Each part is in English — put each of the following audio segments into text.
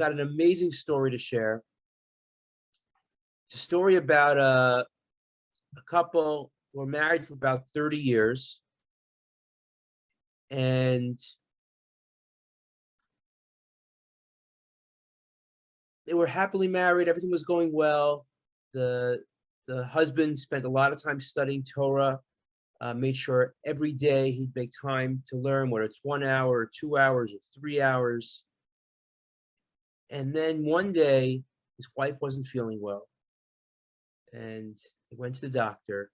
got an amazing story to share. It's a story about a couple who were married for about 30 years. And they were happily married. Everything was going well. The husband spent a lot of time studying Torah, made sure every day he'd make time to learn, whether it's 1 hour or 2 hours or 3 hours. And then one day, his wife wasn't feeling well. And he went to the doctor,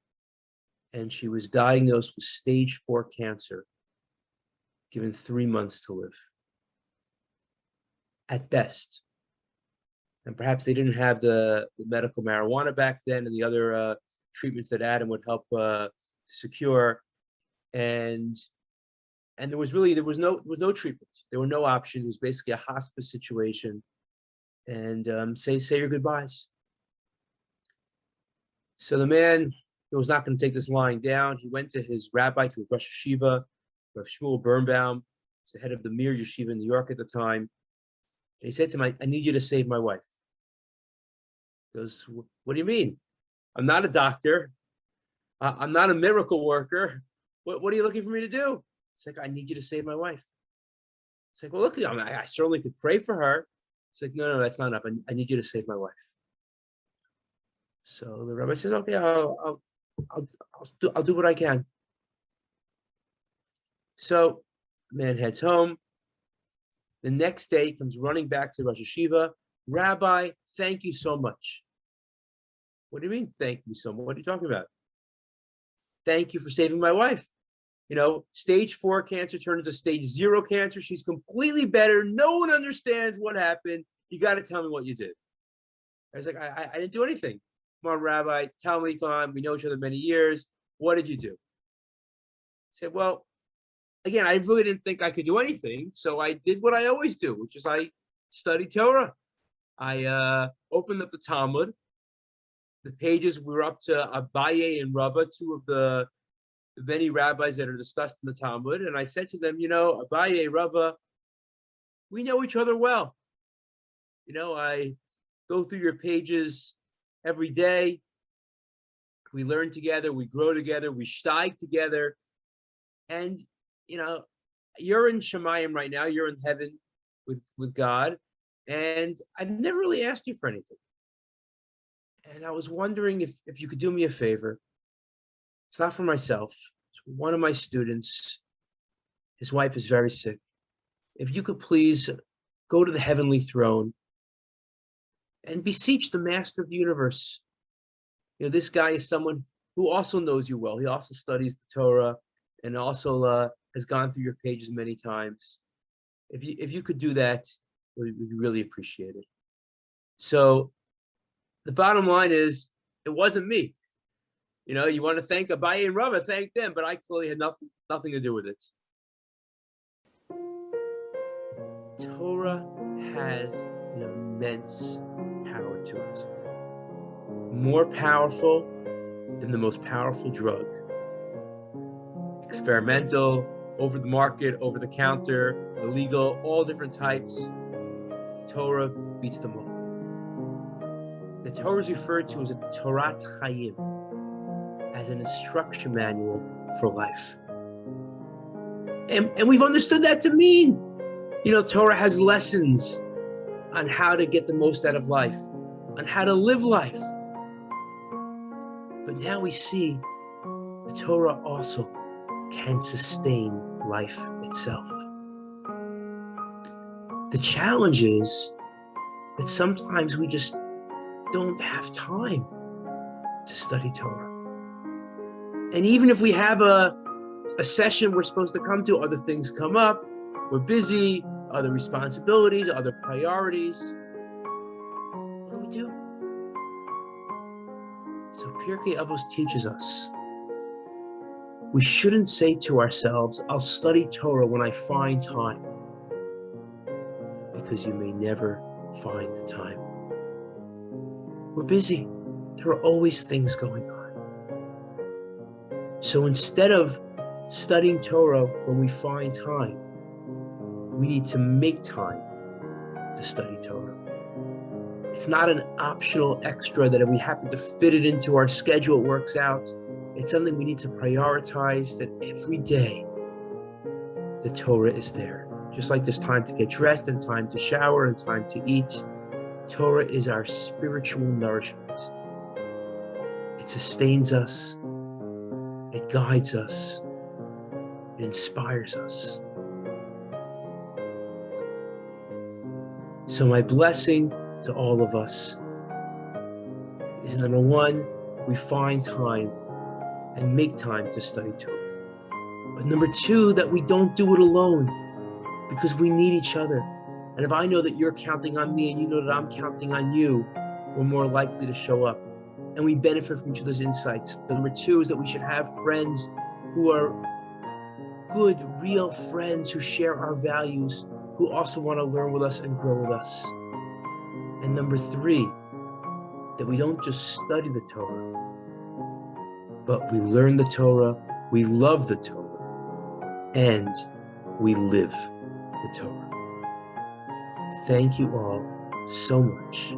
and she was diagnosed with stage 4 cancer, given 3 months to live, at best. And perhaps they didn't have the medical marijuana back then and the other treatments that Adam would help secure. And there was no treatment. There were no options. It was basically a hospice situation. And say your goodbyes. So the man was not going to take this lying down. He went to his rabbi, to his Rosh Yeshiva, Rav Shmuel Birnbaum, the head of the Mir Yeshiva in New York at the time. And he said to him, I need you to save my wife. He goes, what do you mean? I'm not a doctor. I'm not a miracle worker. What are you looking for me to do? It's like, I need you to save my wife. It's like, well, look, I certainly could pray for her. It's like, no, that's not enough. I need you to save my wife. So the rabbi says, okay, I'll do what I can. So the man heads home. The next day, he comes running back to Rosh Yeshiva. Rabbi, thank you so much. What do you mean, thank you so much? What are you talking about? Thank you for saving my wife. Stage 4 cancer turned into stage 0 cancer. She's completely better. No one understands what happened. You got to tell me what you did. I was like, I didn't do anything. Come on, Rabbi, tell me, come on. We know each other many years. What did you do? I said, well, again, I really didn't think I could do anything. So I did what I always do, which is I studied Torah. I opened up the Talmud. The pages, we were up to Abaye and Rava, 2 of the many rabbis that are discussed in the Talmud. And I said to them, Abaye, Rava, we know each other well. I go through your pages every day. We learn together, we grow together, we steig together. And, you're in Shemayim right now, you're in heaven with God. And I've never really asked you for anything. And I was wondering if you could do me a favor. It's not for myself. It's one of my students. His wife is very sick. If you could please go to the heavenly throne and beseech the master of the universe. This guy is someone who also knows you well. He also studies the Torah and also has gone through your pages many times. If you could do that, we'd really appreciate it. So the bottom line is, it wasn't me. You want to thank Abaye and Rava, thank them, but I clearly had nothing to do with it. Torah has an immense power to it. More powerful than the most powerful drug. Experimental, over the market, over the counter, illegal, all different types. Torah beats them all. The Torah is referred to as a Torat Chaim, as an instruction manual for life. And we've understood that to mean, Torah has lessons on how to get the most out of life, on how to live life. But now we see the Torah also can sustain life itself. The challenge is that sometimes we just don't have time to study Torah. And even if we have a session we're supposed to come to, other things come up, we're busy, other responsibilities, other priorities. What do we do? So Pirkei Avos teaches us we shouldn't say to ourselves, I'll study Torah when I find time, because you may never find the time. We're busy. There are always things going on. So instead of studying Torah when we find time, we need to make time to study Torah. It's not an optional extra that if we happen to fit it into our schedule, it works out. It's something we need to prioritize, that every day the Torah is there. Just like there's time to get dressed and time to shower and time to eat, Torah is our spiritual nourishment. It sustains us, it guides us, it inspires us. So my blessing to all of us is, number one, we find time and make time to study Torah. But number two, that we don't do it alone, because we need each other. And if I know that you're counting on me and you know that I'm counting on you, we're more likely to show up. And we benefit from each other's insights. So number two is that we should have friends who are good, real friends who share our values, who also want to learn with us and grow with us. And number three, that we don't just study the Torah, but we learn the Torah, we love the Torah, and we live the Torah. Thank you all so much.